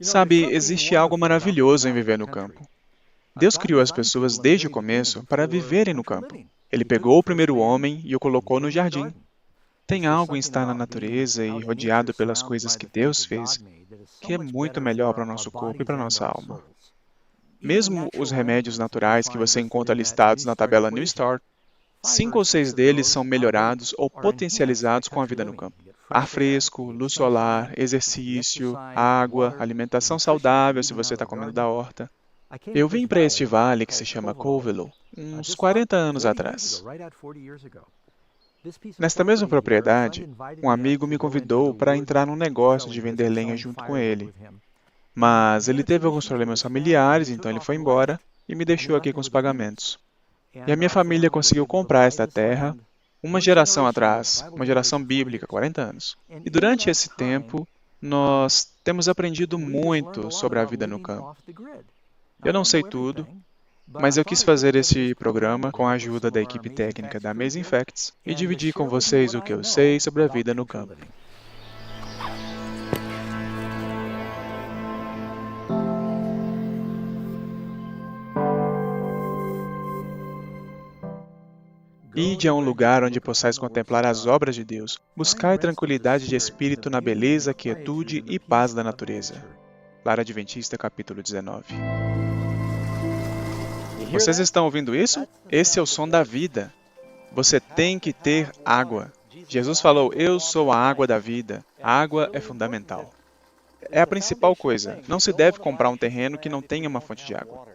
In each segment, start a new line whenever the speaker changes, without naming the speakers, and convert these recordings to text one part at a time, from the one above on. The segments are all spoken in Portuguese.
Sabe, existe algo maravilhoso em viver no campo. Deus criou as pessoas desde o começo para viverem no campo. Ele pegou o primeiro homem e o colocou no jardim. Tem algo em estar na natureza e rodeado pelas coisas que Deus fez que é muito melhor para o nosso corpo e para a nossa alma. Mesmo os remédios naturais que você encontra listados na tabela New Start, 5 ou 6 deles são melhorados ou potencializados com a vida no campo. Ar fresco, luz solar, exercício, água, alimentação saudável se você está comendo da horta. Eu vim para este vale que se chama Covelo uns 40 anos atrás. Nesta mesma propriedade, um amigo me convidou para entrar num negócio de vender lenha junto com ele. Mas ele teve alguns problemas familiares, então ele foi embora e me deixou aqui com os pagamentos. E a minha família conseguiu comprar esta terra uma geração atrás, uma geração bíblica, 40 anos. E durante esse tempo, nós temos aprendido muito sobre a vida no campo. Eu não sei tudo, mas eu quis fazer esse programa com a ajuda da equipe técnica da Amazing Facts e dividir com vocês o que eu sei sobre a vida no campo. Ide a um lugar onde possais contemplar as obras de Deus. Buscai tranquilidade de espírito na beleza, quietude e paz da natureza. Lar Adventista, capítulo 19. Vocês estão ouvindo isso? Esse é o som da vida. Você tem que ter água. Jesus falou, eu sou a água da vida. A água é fundamental. É a principal coisa. Não se deve comprar um terreno que não tenha uma fonte de água.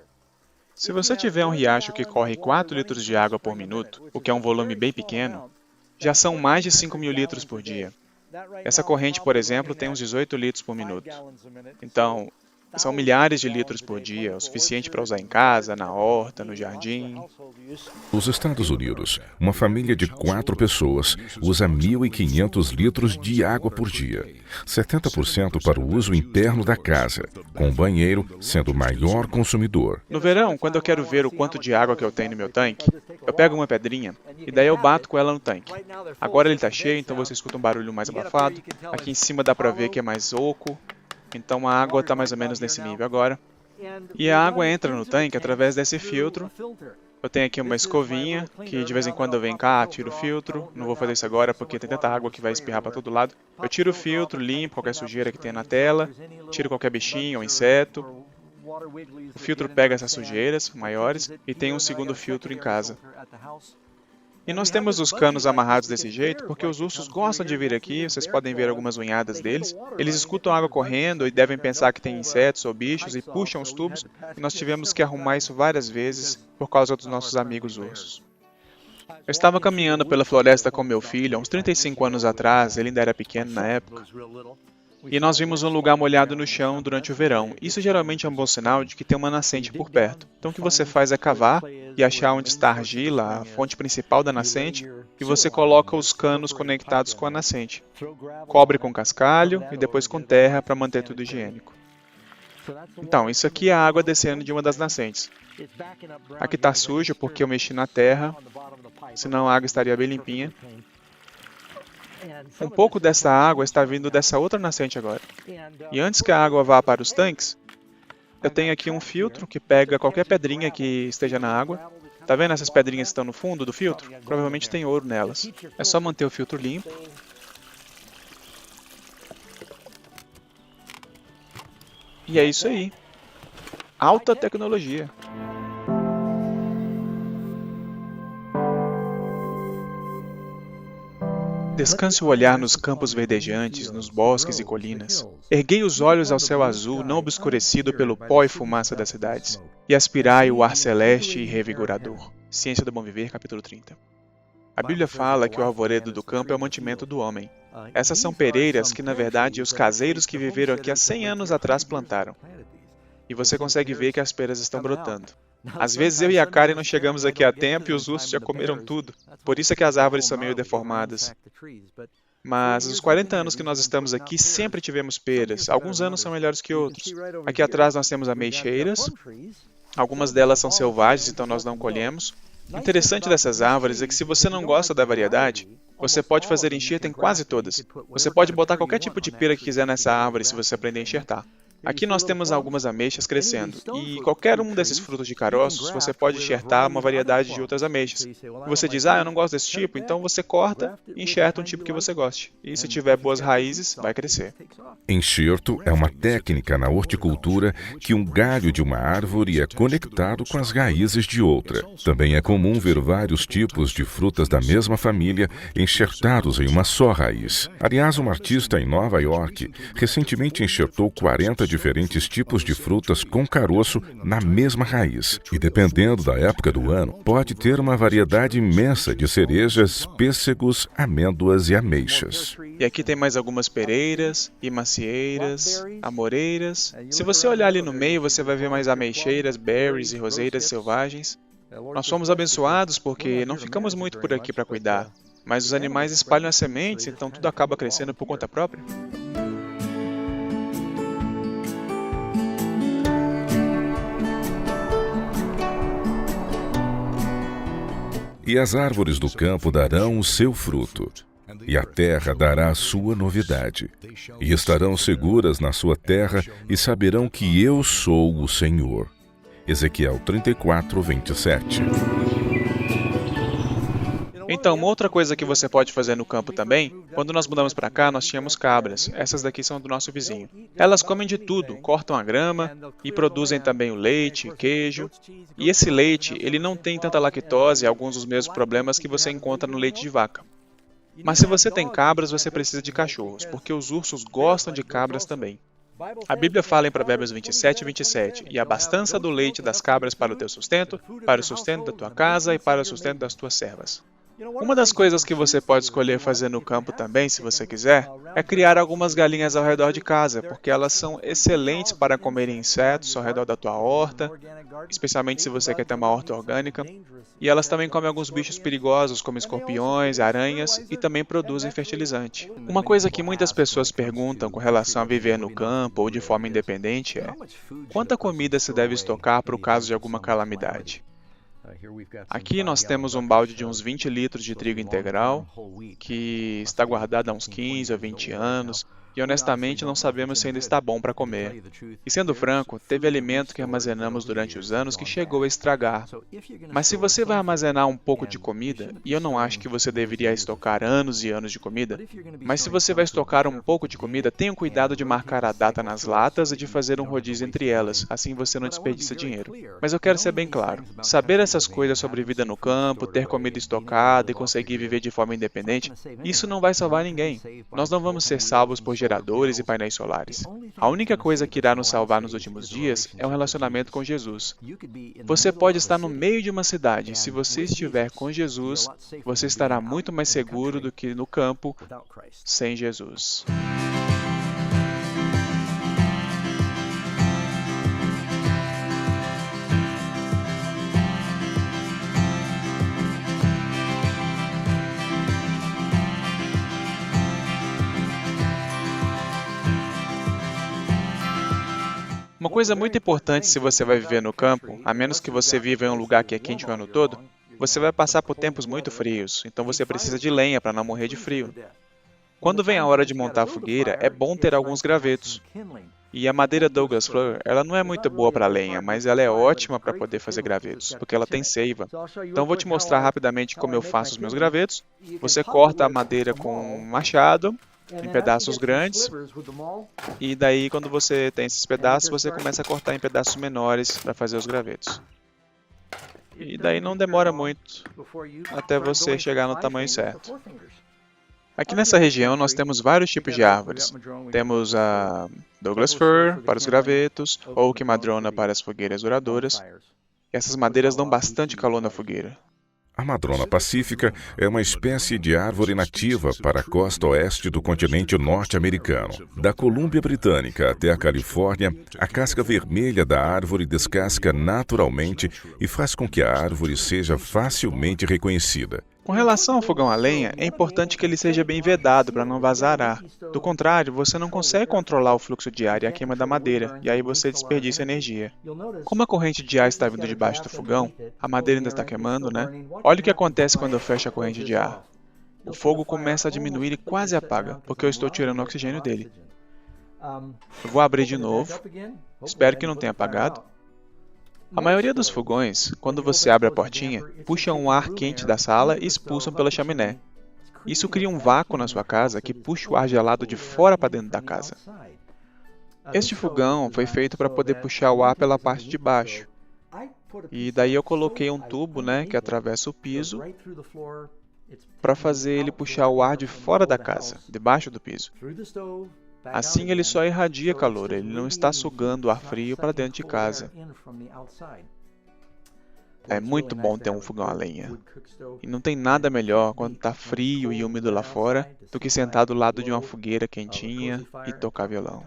Se você tiver um riacho que corre 4 litros de água por minuto, o que é um volume bem pequeno, já são mais de 5.000 litros por dia. Essa corrente, por exemplo, tem uns 18 litros por minuto. Então, são milhares de litros por dia, o suficiente para usar em casa, na horta, no jardim.
Nos Estados Unidos, uma família de 4 pessoas usa 1.500 litros de água por dia, 70% para o uso interno da casa, com o banheiro sendo o maior consumidor.
No verão, quando eu quero ver o quanto de água que eu tenho no meu tanque, eu pego uma pedrinha e daí eu bato com ela no tanque. Agora ele está cheio, então você escuta um barulho mais abafado. Aqui em cima dá para ver que é mais oco. Então a água está mais ou menos nesse nível agora. E a água entra no tanque através desse filtro. Eu tenho aqui uma escovinha, que de vez em quando eu venho cá, tiro o filtro. Não vou fazer isso agora porque tem tanta água que vai espirrar para todo lado. Eu tiro o filtro, limpo qualquer sujeira que tenha na tela, tiro qualquer bichinho ou inseto. O filtro pega essas sujeiras maiores e tem um segundo filtro em casa. E nós temos os canos amarrados desse jeito porque os ursos gostam de vir aqui, vocês podem ver algumas unhadas deles. Eles escutam a água correndo e devem pensar que tem insetos ou bichos e puxam os tubos. E nós tivemos que arrumar isso várias vezes por causa dos nossos amigos ursos. Eu estava caminhando pela floresta com meu filho há uns 35 anos atrás, ele ainda era pequeno na época. E nós vimos um lugar molhado no chão durante o verão. Isso geralmente é um bom sinal de que tem uma nascente por perto. Então o que você faz é cavar e achar onde está a argila, a fonte principal da nascente, e você coloca os canos conectados com a nascente. Cobre com cascalho e depois com terra para manter tudo higiênico. Então, isso aqui é a água descendo de uma das nascentes. Aqui está sujo porque eu mexi na terra, senão a água estaria bem limpinha. Um pouco dessa água está vindo dessa outra nascente agora. E antes que a água vá para os tanques, eu tenho aqui um filtro que pega qualquer pedrinha que esteja na água. Tá vendo essas pedrinhas que estão no fundo do filtro? Provavelmente tem ouro nelas. É só manter o filtro limpo. E é isso aí. Alta tecnologia. Descanse o olhar nos campos verdejantes, nos bosques e colinas. Erguei os olhos ao céu azul, não obscurecido pelo pó e fumaça das cidades, e aspirai o ar celeste e revigorador. Ciência do Bom Viver, capítulo 30. A Bíblia fala que o arvoredo do campo é o mantimento do homem. Essas são pereiras que, na verdade, os caseiros que viveram aqui há 100 anos atrás plantaram. E você consegue ver que as peras estão brotando. Às vezes eu e a Karen não chegamos aqui a tempo e os ursos já comeram tudo. Por isso é que as árvores são meio deformadas. Mas nos 40 anos que nós estamos aqui, sempre tivemos peras. Alguns anos são melhores que outros. Aqui atrás nós temos ameixeiras. Algumas delas são selvagens, então nós não colhemos. O interessante dessas árvores é que se você não gosta da variedade, você pode fazer enxerto em quase todas. Você pode botar qualquer tipo de pera que quiser nessa árvore se você aprender a enxertar. Aqui nós temos algumas ameixas crescendo, e qualquer um desses frutos de caroços você pode enxertar uma variedade de outras ameixas. E você diz, eu não gosto desse tipo, então você corta e enxerta um tipo que você goste. E se tiver boas raízes, vai crescer.
Enxerto é uma técnica na horticultura que um galho de uma árvore é conectado com as raízes de outra. Também é comum ver vários tipos de frutas da mesma família enxertados em uma só raiz. Aliás, um artista em Nova York recentemente enxertou 40 diferentes tipos de frutas com caroço na mesma raiz. E dependendo da época do ano, pode ter uma variedade imensa de cerejas, pêssegos, amêndoas e ameixas.
E aqui tem mais algumas pereiras, e macieiras, amoreiras. Se você olhar ali no meio, você vai ver mais ameixeiras, berries e roseiras selvagens. Nós fomos abençoados porque não ficamos muito por aqui para cuidar, mas os animais espalham as sementes, então tudo acaba crescendo por conta própria.
E as árvores do campo darão o seu fruto, e a terra dará a sua novidade. E estarão seguras na sua terra e saberão que eu sou o Senhor. Ezequiel 34, 27.
Então, uma outra coisa que você pode fazer no campo também, quando nós mudamos para cá, nós tínhamos cabras. Essas daqui são do nosso vizinho. Elas comem de tudo, cortam a grama e produzem também o leite, queijo. E esse leite, ele não tem tanta lactose e alguns dos mesmos problemas que você encontra no leite de vaca. Mas se você tem cabras, você precisa de cachorros, porque os ursos gostam de cabras também. A Bíblia fala em Provérbios 27, 27, e a abastança do leite das cabras para o teu sustento, para o sustento da tua casa e para o sustento das tuas servas. Uma das coisas que você pode escolher fazer no campo também, se você quiser, é criar algumas galinhas ao redor de casa, porque elas são excelentes para comer insetos ao redor da tua horta, especialmente se você quer ter uma horta orgânica, e elas também comem alguns bichos perigosos, como escorpiões, aranhas, e também produzem fertilizante. Uma coisa que muitas pessoas perguntam com relação a viver no campo ou de forma independente é: quanta comida se deve estocar para o caso de alguma calamidade? Aqui nós temos um balde de uns 20 litros de trigo integral, que está guardado há uns 15 ou 20 anos, e honestamente não sabemos se ainda está bom para comer. E sendo franco, teve alimento que armazenamos durante os anos que chegou a estragar. Mas se você vai armazenar um pouco de comida, e eu não acho que você deveria estocar anos e anos de comida, mas se você vai estocar um pouco de comida, tenha cuidado de marcar a data nas latas e de fazer um rodízio entre elas, assim você não desperdiça dinheiro. Mas eu quero ser bem claro, saber essas coisas sobre vida no campo, ter comida estocada e conseguir viver de forma independente, isso não vai salvar ninguém. Nós não vamos ser salvos por geradores e painéis solares. A única coisa que irá nos salvar nos últimos dias é um relacionamento com Jesus. Você pode estar no meio de uma cidade, e se você estiver com Jesus, você estará muito mais seguro do que no campo sem Jesus. Uma coisa muito importante se você vai viver no campo, a menos que você viva em um lugar que é quente o ano todo, você vai passar por tempos muito frios, então você precisa de lenha para não morrer de frio. Quando vem a hora de montar a fogueira, é bom ter alguns gravetos. E a madeira Douglas Fir, ela não é muito boa para lenha, mas ela é ótima para poder fazer gravetos, porque ela tem seiva. Então vou te mostrar rapidamente como eu faço os meus gravetos. Você corta a madeira com um machado, em pedaços grandes, e daí quando você tem esses pedaços, você começa a cortar em pedaços menores para fazer os gravetos. E daí não demora muito até você chegar no tamanho certo. Aqui nessa região nós temos vários tipos de árvores. Temos a Douglas Fir para os gravetos, Oak Madrona para as fogueiras duradouras. Essas madeiras dão bastante calor na fogueira.
A madrona pacífica é uma espécie de árvore nativa para a costa oeste do continente norte-americano. Da Colômbia Britânica até a Califórnia, a casca vermelha da árvore descasca naturalmente e faz com que a árvore seja facilmente reconhecida.
Com relação ao fogão a lenha, é importante que ele seja bem vedado para não vazar ar. Do contrário, você não consegue controlar o fluxo de ar e a queima da madeira, e aí você desperdiça energia. Como a corrente de ar está vindo debaixo do fogão, a madeira ainda está queimando, né? Olha o que acontece quando eu fecho a corrente de ar. O fogo começa a diminuir e quase apaga, porque eu estou tirando o oxigênio dele. Eu vou abrir de novo. Espero que não tenha apagado. A maioria dos fogões, quando você abre a portinha, puxam um ar quente da sala e expulsam pela chaminé. Isso cria um vácuo na sua casa que puxa o ar gelado de fora para dentro da casa. Este fogão foi feito para poder puxar o ar pela parte de baixo. E daí eu coloquei um tubo, que atravessa o piso, para fazer ele puxar o ar de fora da casa, debaixo do piso. Assim ele só irradia calor, ele não está sugando ar frio para dentro de casa. É muito bom ter um fogão a lenha. E não tem nada melhor quando está frio e úmido lá fora do que sentar do lado de uma fogueira quentinha e tocar violão.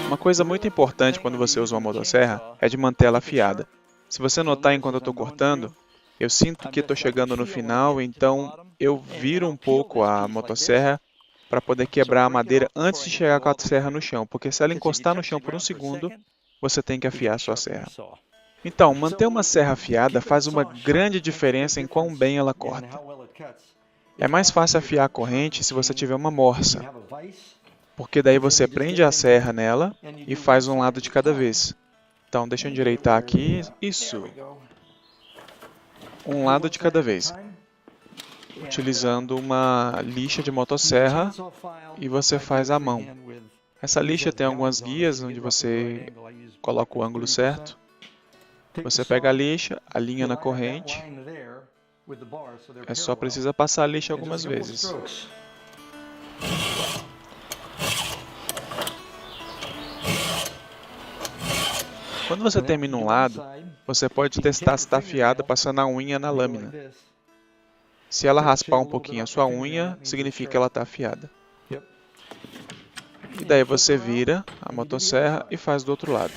Uma coisa muito importante quando você usa uma motosserra é de manter ela afiada. Se você notar enquanto eu estou cortando, eu sinto que estou chegando no final, então eu viro um pouco a motosserra para poder quebrar a madeira antes de chegar com a serra no chão, porque se ela encostar no chão por um segundo, você tem que afiar a sua serra. Então, manter uma serra afiada faz uma grande diferença em quão bem ela corta. É mais fácil afiar a corrente se você tiver uma morsa, porque daí você prende a serra nela e faz um lado de cada vez. Então, deixa eu endireitar aqui. Isso. Um lado de cada vez. Utilizando uma lixa de motosserra e você faz à mão. Essa lixa tem algumas guias onde você coloca o ângulo certo. Você pega a lixa, alinha na corrente. Só precisa passar a lixa algumas vezes. Quando você termina um lado, você pode testar se está afiada passando a unha na lâmina. Se ela raspar um pouquinho a sua unha, significa que ela está afiada. E daí você vira a motosserra e faz do outro lado.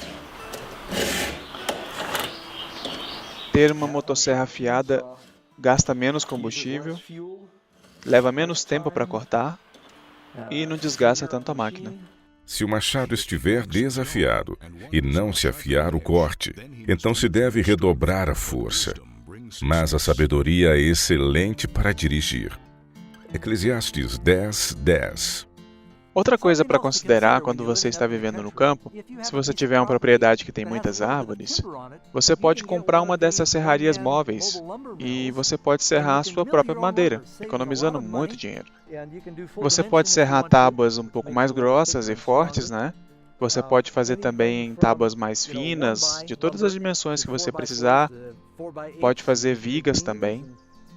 Ter uma motosserra afiada gasta menos combustível, leva menos tempo para cortar e não desgasta tanto a máquina.
Se o machado estiver desafiado e não se afiar o corte, então se deve redobrar a força. Mas a sabedoria é excelente para dirigir. Eclesiastes 10:10.
Outra coisa para considerar quando você está vivendo no campo, se você tiver uma propriedade que tem muitas árvores, você pode comprar uma dessas serrarias móveis e você pode serrar a sua própria madeira, economizando muito dinheiro. Você pode serrar tábuas um pouco mais grossas e fortes, Você pode fazer também tábuas mais finas, de todas as dimensões que você precisar. Pode fazer vigas também.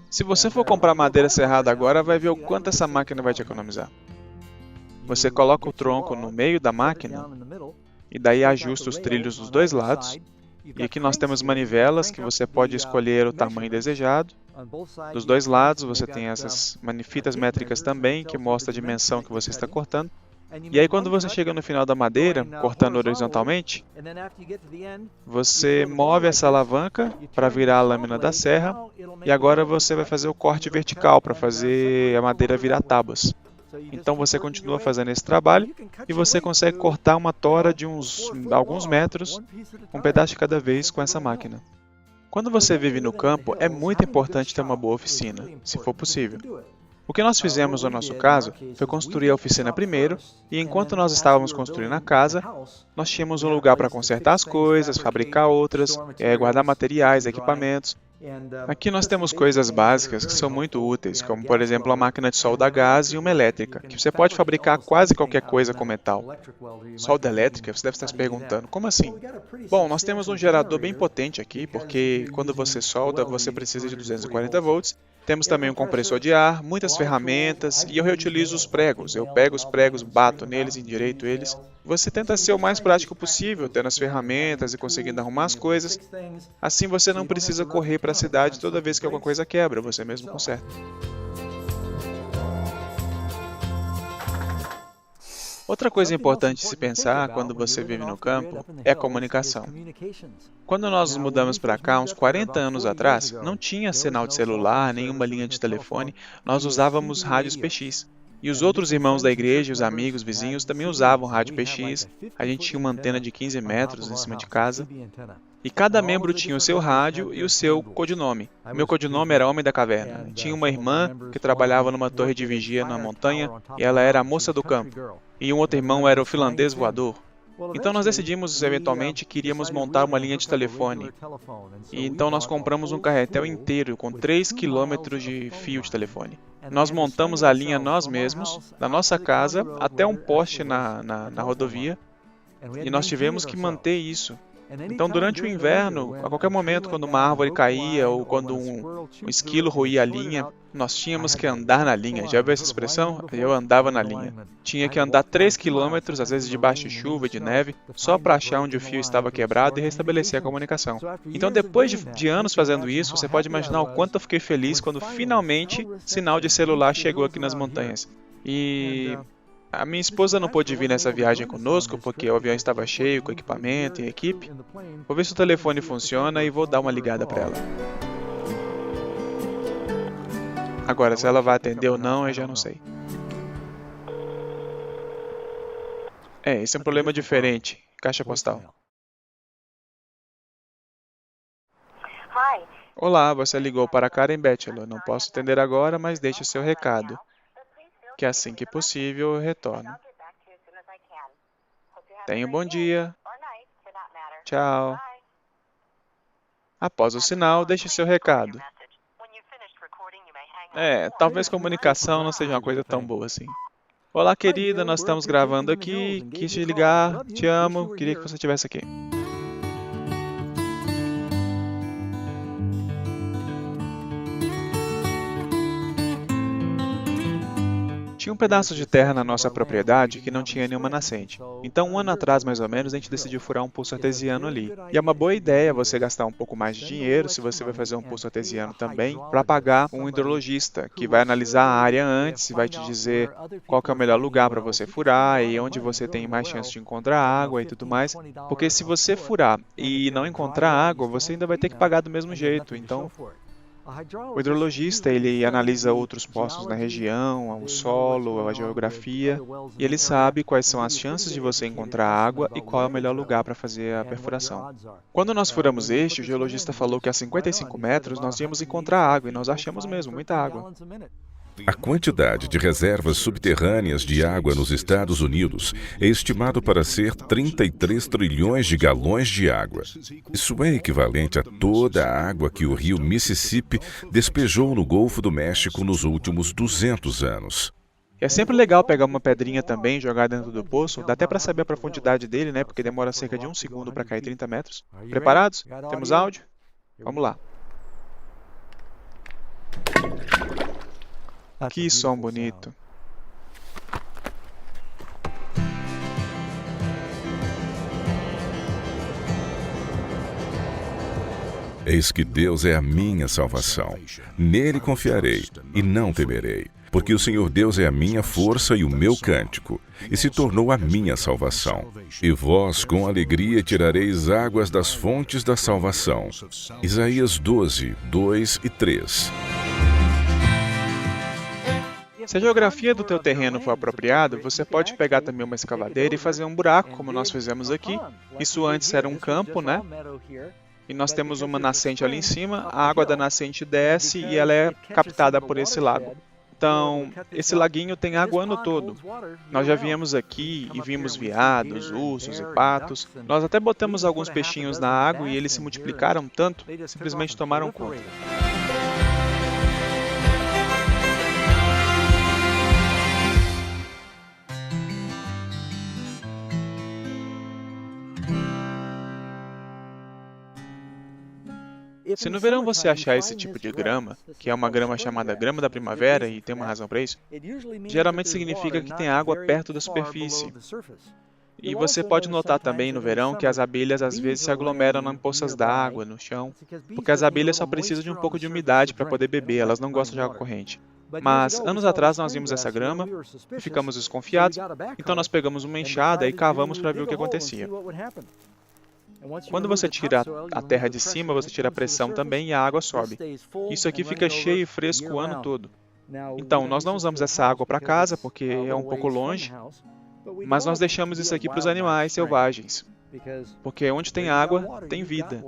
Se você for comprar madeira serrada agora, vai ver o quanto essa máquina vai te economizar. Você coloca o tronco no meio da máquina e daí ajusta os trilhos dos dois lados. E aqui nós temos manivelas que você pode escolher o tamanho desejado. Dos dois lados você tem essas fitas métricas também que mostram a dimensão que você está cortando. E aí quando você chega no final da madeira, cortando horizontalmente, você move essa alavanca para virar a lâmina da serra e agora você vai fazer o corte vertical para fazer a madeira virar tábuas. Então você continua fazendo esse trabalho e você consegue cortar uma tora de alguns metros, um pedaço de cada vez com essa máquina. Quando você vive no campo, é muito importante ter uma boa oficina, se for possível. O que nós fizemos no nosso caso foi construir a oficina primeiro e enquanto nós estávamos construindo a casa, nós tínhamos um lugar para consertar as coisas, fabricar outras, guardar materiais, equipamentos Aqui nós temos coisas básicas que são muito úteis, como por exemplo a máquina de solda a gás e uma elétrica, que você pode fabricar quase qualquer coisa com metal. Solda elétrica? Você deve estar se perguntando, como assim? Bom, nós temos um gerador bem potente aqui, porque quando você solda, você precisa de 240 volts. Temos também um compressor de ar, muitas ferramentas, e eu reutilizo os pregos. Eu pego os pregos, bato neles, endireito eles. Você tenta ser o mais prático possível, tendo as ferramentas e conseguindo arrumar as coisas. Assim você não precisa correr para a cidade toda vez que alguma coisa quebra, você mesmo conserta. Outra coisa importante de se pensar quando você vive no campo é a comunicação. Quando nós nos mudamos para cá, uns 40 anos atrás, não tinha sinal de celular, nenhuma linha de telefone, nós usávamos rádios PX. E os outros irmãos da igreja, os amigos, vizinhos, também usavam rádio PX. A gente tinha uma antena de 15 metros em cima de casa. E cada membro tinha o seu rádio e o seu codinome. O meu codinome era Homem da Caverna. Tinha uma irmã que trabalhava numa torre de vigia na montanha e ela era a moça do campo. E um outro irmão era o finlandês voador. Então nós decidimos eventualmente que iríamos montar uma linha de telefone. E então nós compramos um carretel inteiro com 3 km de fio de telefone. Nós montamos a linha nós mesmos, da nossa casa até um poste na rodovia. E nós tivemos que manter isso. Então, durante o inverno, a qualquer momento, quando uma árvore caía ou quando um esquilo roía a linha, nós tínhamos que andar na linha. Já viu essa expressão? Eu andava na linha. Tinha que andar 3 km, às vezes debaixo de chuva e de neve, só para achar onde o fio estava quebrado e restabelecer a comunicação. Então, depois de anos fazendo isso, você pode imaginar o quanto eu fiquei feliz quando finalmente sinal de celular chegou aqui nas montanhas. E a minha esposa não pôde vir nessa viagem conosco porque o avião estava cheio com equipamento e equipe. Vou ver se o telefone funciona e vou dar uma ligada para ela. Agora, se ela vai atender ou não, eu já não sei. Esse é um problema diferente. Caixa postal. Olá, você ligou para Karen Bachelor. Não posso atender agora, mas deixe seu recado. Que assim que possível eu retorno. Tenha um bom dia. Tchau. Após o sinal, deixe seu recado. Talvez comunicação não seja uma coisa tão boa assim. Olá, querida, nós estamos gravando aqui. Quis te ligar, te amo, queria que você estivesse aqui. Tinha um pedaço de terra na nossa propriedade que não tinha nenhuma nascente. Então, um ano atrás, mais ou menos, a gente decidiu furar um poço artesiano ali. E é uma boa ideia você gastar um pouco mais de dinheiro, se você vai fazer um poço artesiano também, para pagar um hidrologista, que vai analisar a área antes e vai te dizer qual que é o melhor lugar para você furar e onde você tem mais chance de encontrar água e tudo mais. Porque se você furar e não encontrar água, você ainda vai ter que pagar do mesmo jeito. Então, o hidrologista, ele analisa outros poços na região, o solo, a geografia, e ele sabe quais são as chances de você encontrar água e qual é o melhor lugar para fazer a perfuração. Quando nós furamos este, o geologista falou que a 55 metros nós íamos encontrar água, e nós achamos mesmo muita água.
A quantidade de reservas subterrâneas de água nos Estados Unidos é estimado para ser 33 trilhões de galões de água. Isso é equivalente a toda a água que o rio Mississippi despejou no Golfo do México nos últimos 200 anos.
É sempre legal pegar uma pedrinha também e jogar dentro do poço. Dá até para saber a profundidade dele, né? Porque demora cerca de 1 segundo para cair 30 metros. Preparados? Temos áudio? Vamos lá. Que som bonito.
Eis que Deus é a minha salvação. Nele confiarei e não temerei, porque o Senhor Deus é a minha força e o meu cântico, e se tornou a minha salvação. E vós com alegria tirareis águas das fontes da salvação. Isaías 12, 2 e 3.
Se a geografia do teu terreno for apropriada, você pode pegar também uma escavadeira e fazer um buraco, como nós fizemos aqui. Isso antes era um campo, né? E nós temos uma nascente ali em cima, a água da nascente desce e ela é captada por esse lago. Então, esse laguinho tem água o ano todo. Nós já viemos aqui e vimos veados, ursos e patos. Nós até botamos alguns peixinhos na água e eles se multiplicaram tanto, simplesmente tomaram conta. Se no verão você achar esse tipo de grama, que é uma grama chamada grama da primavera e tem uma razão para isso, geralmente significa que tem água perto da superfície. E você pode notar também no verão que as abelhas às vezes se aglomeram em poças d'água, no chão, porque as abelhas só precisam de um pouco de umidade para poder beber, elas não gostam de água corrente. Mas anos atrás nós vimos essa grama e ficamos desconfiados, então nós pegamos uma enxada e cavamos para ver o que acontecia. Quando você tira a terra de cima, você tira a pressão também e a água sobe. Isso aqui fica cheio e fresco o ano todo. Então, nós não usamos essa água para casa porque é um pouco longe, mas nós deixamos isso aqui para os animais selvagens. Porque onde tem água, tem vida.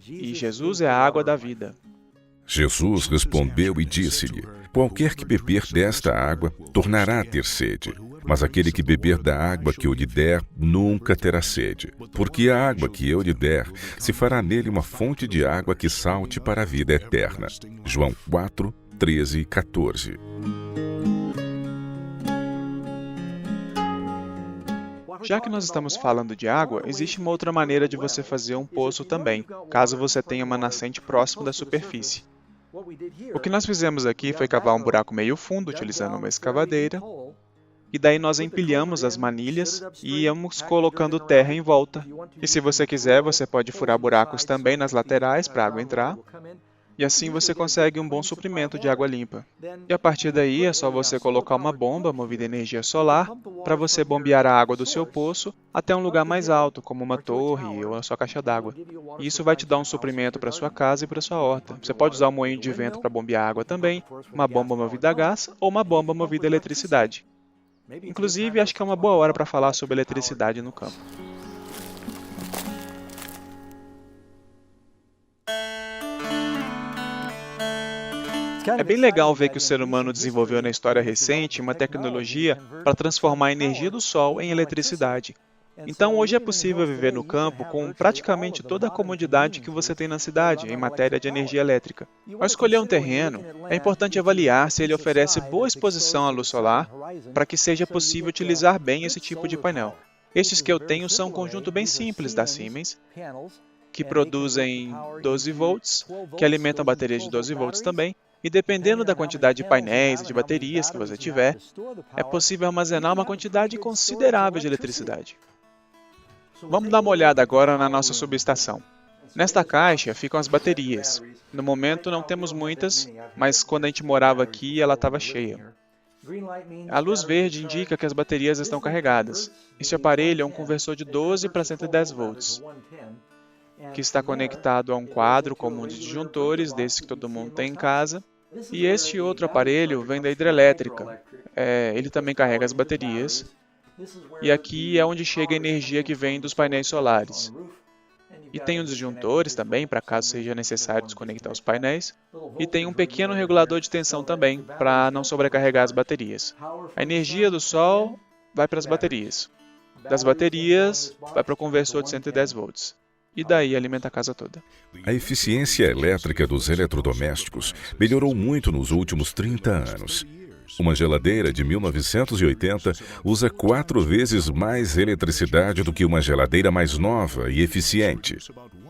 E Jesus é a água da vida.
Jesus respondeu e disse-lhe: qualquer que beber desta água tornará a ter sede. Mas aquele que beber da água que eu lhe der, nunca terá sede. Porque a água que eu lhe der, se fará nele uma fonte de água que salte para a vida eterna. João 4, 13 e 14.
Já que nós estamos falando de água, existe uma outra maneira de você fazer um poço também, caso você tenha uma nascente próximo da superfície. O que nós fizemos aqui foi cavar um buraco meio fundo, utilizando uma escavadeira, e daí nós empilhamos as manilhas e íamos colocando terra em volta. E se você quiser, você pode furar buracos também nas laterais para a água entrar. E assim você consegue um bom suprimento de água limpa. E a partir daí é só você colocar uma bomba movida a energia solar para você bombear a água do seu poço até um lugar mais alto, como uma torre ou a sua caixa d'água. E isso vai te dar um suprimento para sua casa e para sua horta. Você pode usar um moinho de vento para bombear a água também, uma bomba movida a gás ou uma bomba movida a eletricidade. Inclusive, acho que é uma boa hora para falar sobre eletricidade no campo. É bem legal ver que o ser humano desenvolveu na história recente uma tecnologia para transformar a energia do sol em eletricidade. Então, hoje é possível viver no campo com praticamente toda a comodidade que você tem na cidade em matéria de energia elétrica. Ao escolher um terreno, é importante avaliar se ele oferece boa exposição à luz solar para que seja possível utilizar bem esse tipo de painel. Estes que eu tenho são um conjunto bem simples da Siemens, que produzem 12 volts, que alimentam baterias de 12 volts também, e dependendo da quantidade de painéis e de baterias que você tiver, é possível armazenar uma quantidade considerável de eletricidade. Vamos dar uma olhada agora na nossa subestação. Nesta caixa ficam as baterias. No momento não temos muitas, mas quando a gente morava aqui ela estava cheia. A luz verde indica que as baterias estão carregadas. Este aparelho é um conversor de 12 para 110 volts, que está conectado a um quadro comum de disjuntores, desse que todo mundo tem em casa. E este outro aparelho vem da hidrelétrica. Ele também carrega as baterias. E aqui é onde chega a energia que vem dos painéis solares. E tem os disjuntores também, para caso seja necessário desconectar os painéis. E tem um pequeno regulador de tensão também, para não sobrecarregar as baterias. A energia do sol vai para as baterias. Das baterias, vai para o conversor de 110 volts. E daí alimenta a casa toda.
A eficiência elétrica dos eletrodomésticos melhorou muito nos últimos 30 anos. Uma geladeira de 1980 usa 4 vezes mais eletricidade do que uma geladeira mais nova e eficiente.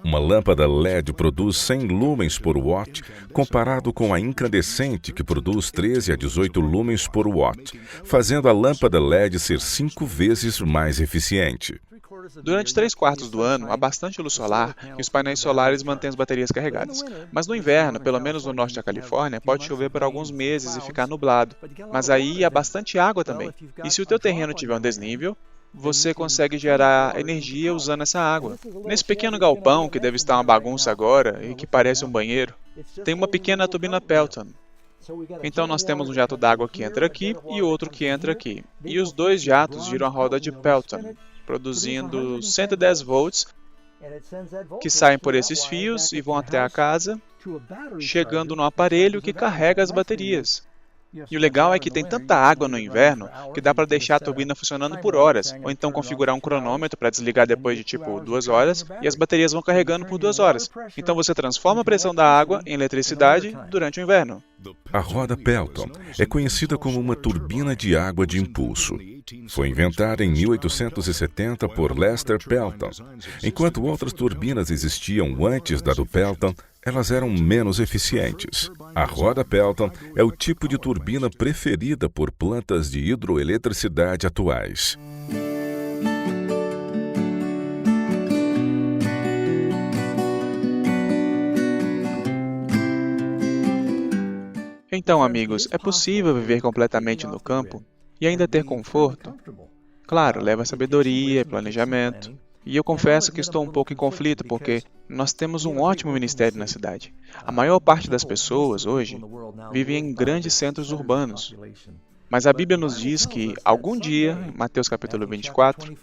Uma lâmpada LED produz 100 lumens por watt, comparado com a incandescente, que produz 13 a 18 lumens por watt, fazendo a lâmpada LED ser 5 vezes mais eficiente.
Durante 3/4 do ano, há bastante luz solar e os painéis solares mantêm as baterias carregadas. Mas no inverno, pelo menos no norte da Califórnia, pode chover por alguns meses e ficar nublado. Mas aí há bastante água também. E se o teu terreno tiver um desnível, você consegue gerar energia usando essa água. Nesse pequeno galpão, que deve estar uma bagunça agora e que parece um banheiro, tem uma pequena turbina Pelton. Então nós temos um jato d'água que entra aqui e outro que entra aqui. E os dois jatos giram a roda de Pelton, produzindo 110 volts, que saem por esses fios e vão até a casa, chegando no aparelho que carrega as baterias. E o legal é que tem tanta água no inverno que dá para deixar a turbina funcionando por horas, ou então configurar um cronômetro para desligar depois de tipo 2 horas, e as baterias vão carregando por 2 horas. Então você transforma a pressão da água em eletricidade durante o inverno.
A roda Pelton é conhecida como uma turbina de água de impulso. Foi inventada em 1870 por Lester Pelton. Enquanto outras turbinas existiam antes da do Pelton, elas eram menos eficientes. A roda Pelton é o tipo de turbina preferida por plantas de hidroeletricidade atuais.
Então, amigos, é possível viver completamente no campo e ainda ter conforto? Claro, leva sabedoria e planejamento. E eu confesso que estou um pouco em conflito porque nós temos um ótimo ministério na cidade. A maior parte das pessoas hoje vivem em grandes centros urbanos. Mas a Bíblia nos diz que, algum dia, em Mateus capítulo 24,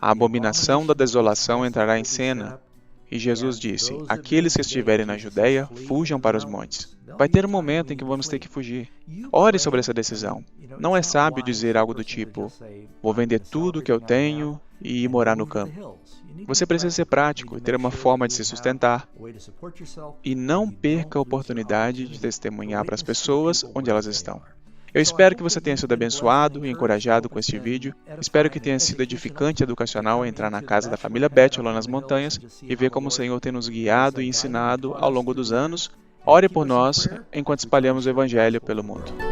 a abominação da desolação entrará em cena. E Jesus disse, aqueles que estiverem na Judéia, fujam para os montes. Vai ter um momento em que vamos ter que fugir. Ore sobre essa decisão. Não é sábio dizer algo do tipo, vou vender tudo o que eu tenho e ir morar no campo. Você precisa ser prático e ter uma forma de se sustentar. E não perca a oportunidade de testemunhar para as pessoas onde elas estão. Eu espero que você tenha sido abençoado e encorajado com este vídeo. Espero que tenha sido edificante e educacional entrar na casa da família Beth lá nas montanhas e ver como o Senhor tem nos guiado e ensinado ao longo dos anos. Ore por nós enquanto espalhamos o Evangelho pelo mundo.